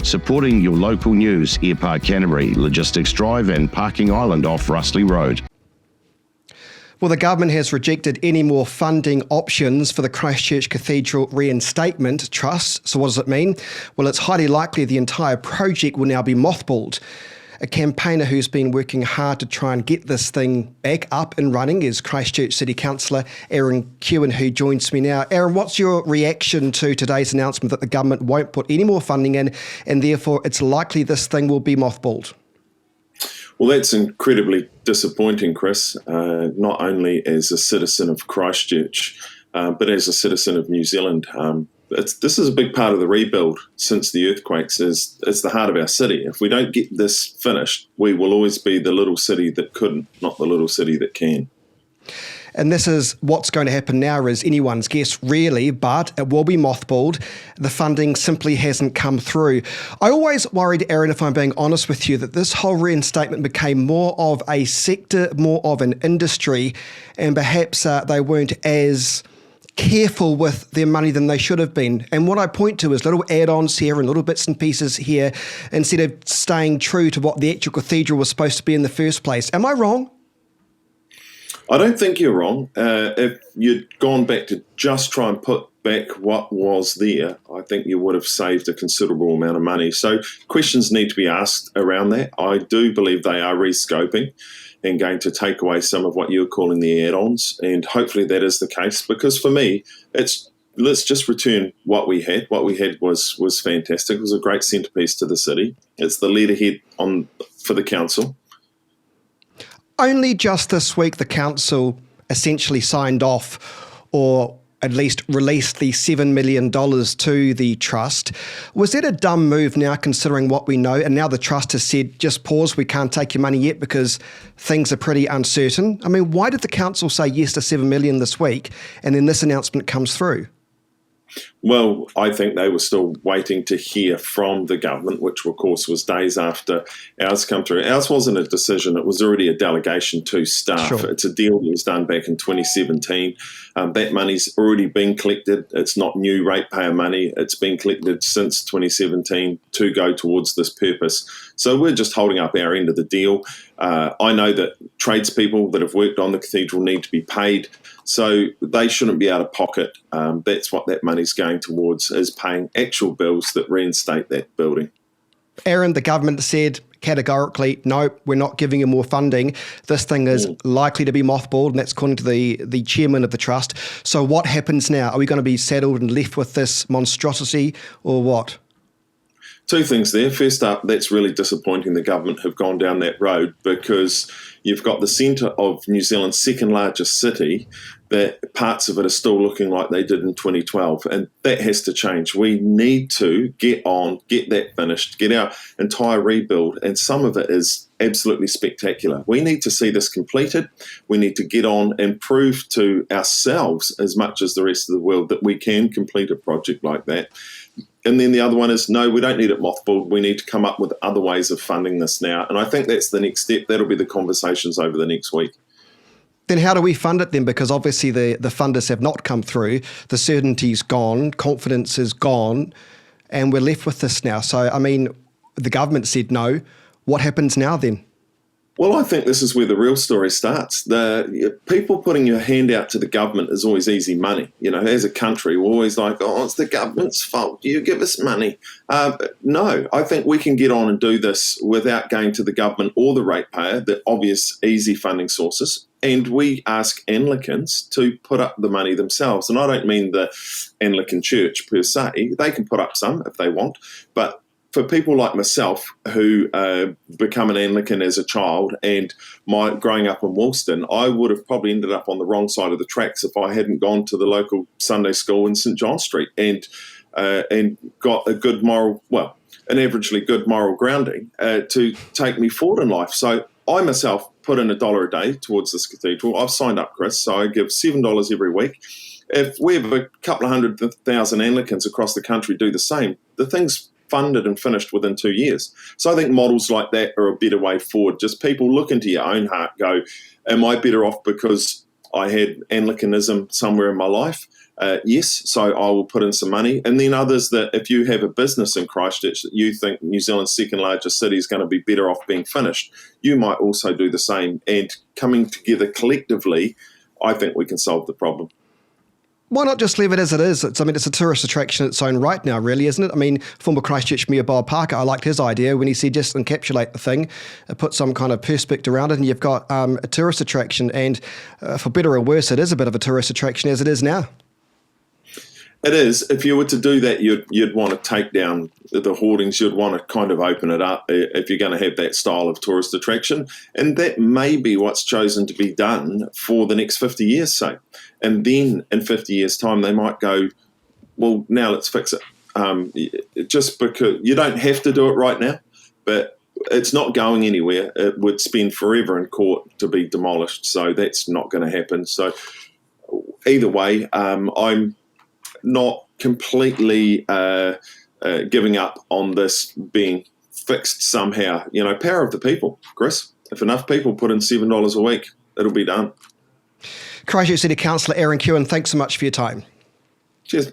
supporting your local news, Airpark Canterbury, Logistics Drive and Parking Island off Rustley Road. Well, the government has rejected any more funding options for the Christchurch Cathedral Reinstatement Trust. So what does it mean? Well, it's highly likely the entire project will now be mothballed. A campaigner who's been working hard to try and get this thing back up and running is Christchurch City Councillor Aaron Kewen, who joins me now. Aaron, what's your reaction to today's announcement that the government won't put any more funding in and therefore it's likely this thing will be mothballed? Well, that's incredibly disappointing, Chris, not only as a citizen of Christchurch, but as a citizen of New Zealand. This is a big part of the rebuild since the earthquakes. It's the heart of our city. If we don't get this finished, we will always be the little city that couldn't, not the little city that can. And this is what's going to happen now is anyone's guess, really, but it will be mothballed. The funding simply hasn't come through. I always worried, Aaron, if I'm being honest with you, that this whole reinstatement became more of a sector, more of an industry, and perhaps they weren't as careful with their money than they should have been. And what I point to is little add-ons here and little bits and pieces here instead of staying true to what the actual cathedral was supposed to be in the first place. Am I wrong? I don't think you're wrong. If you'd gone back to just try and put back what was there, I think you would have saved a considerable amount of money. So questions need to be asked around that. I do believe they are rescoping and going to take away some of what you're calling the add-ons, and hopefully that is the case, because for me, let's just return what we had. What we had was fantastic. It was a great centrepiece to the city. It's the letterhead for the council. Only just this week the council essentially signed off, or at least released the $7 million to the trust. Was that a dumb move now, considering what we know? And now the trust has said, just pause, we can't take your money yet because things are pretty uncertain. I mean, why did the council say yes to $7 million this week and then this announcement comes through? Well, I think they were still waiting to hear from the government, which of course was days after ours come through. Ours wasn't a decision, it was already a delegation to staff. Sure. It's a deal that was done back in 2017. That money's already been collected. It's not new ratepayer money. It's been collected since 2017 to go towards this purpose. So we're just holding up our end of the deal. I know that tradespeople that have worked on the cathedral need to be paid, so they shouldn't be out of pocket. That's what that money's going towards, is paying actual bills that reinstate that building. Aaron, the government said categorically, no, we're not giving you more funding. This thing is likely to be mothballed, and that's according to the chairman of the trust. So what happens now? Are we going to be saddled and left with this monstrosity, or what? Two things there. First up, that's really disappointing the government have gone down that road, because you've got the centre of New Zealand's second largest city, that parts of it are still looking like they did in 2012, and that has to change. We need to get on, get that finished, get our entire rebuild, and some of it is absolutely spectacular. We need to see this completed. We need to get on and prove to ourselves, as much as the rest of the world, that we can complete a project like that. And then the other one is, no, we don't need it mothballed. We need to come up with other ways of funding this now. And I think that's the next step. That'll be the conversations over the next week. Then how do we fund it then? Because obviously the funders have not come through. The certainty's gone, confidence is gone, and we're left with this now. So, I mean, the government said no. What happens now then? Well, I think this is where the real story starts. The people putting your hand out to the government is always easy money. You know, as a country, we're always like, oh, it's the government's fault. You give us money. No, I think we can get on and do this without going to the government or the ratepayer, the obvious easy funding sources. And we ask Anglicans to put up the money themselves. And I don't mean the Anglican Church per se. They can put up some if they want, but for people like myself who become an Anglican as a child, and growing up in Woolston, I would have probably ended up on the wrong side of the tracks if I hadn't gone to the local Sunday school in St John Street and got a good moral, well, an averagely good moral grounding to take me forward in life. So I myself put in $1 a day towards this cathedral. I've signed up, Chris, so I give $7 every week. If we have a couple of 100,000 Anglicans across the country do the same, the thing's funded and finished within 2 years. So I think models like that are a better way forward. Just people look into your own heart, go, am I better off because I had Anglicanism somewhere in my life? yes, so I will put in some money. And then others that if you have a business in Christchurch that you think New Zealand's second largest city is going to be better off being finished, you might also do the same. And coming together collectively, I think we can solve the problem. Why not just leave it as it is? It's a tourist attraction in its own right now, really, isn't it? I mean, former Christchurch Mayor Bob Parker, I liked his idea when he said just encapsulate the thing, put some kind of perspex around it, and you've got a tourist attraction. And for better or worse, it is a bit of a tourist attraction as it is now. It is. If you were to do that, you'd want to take down the hoardings. You'd want to kind of open it up if you're going to have that style of tourist attraction. And that may be what's chosen to be done for the next 50 years, say. And then in 50 years' time, they might go, well, now let's fix it. Just because you don't have to do it right now, but it's not going anywhere. It would spend forever in court to be demolished. So that's not going to happen. So either way, I'm not completely giving up on this being fixed somehow. Power of the people, Chris. If enough people put in $7 a week, it'll be done. Christchurch City Councillor Aaron Kewen, thanks so much for your time. Cheers.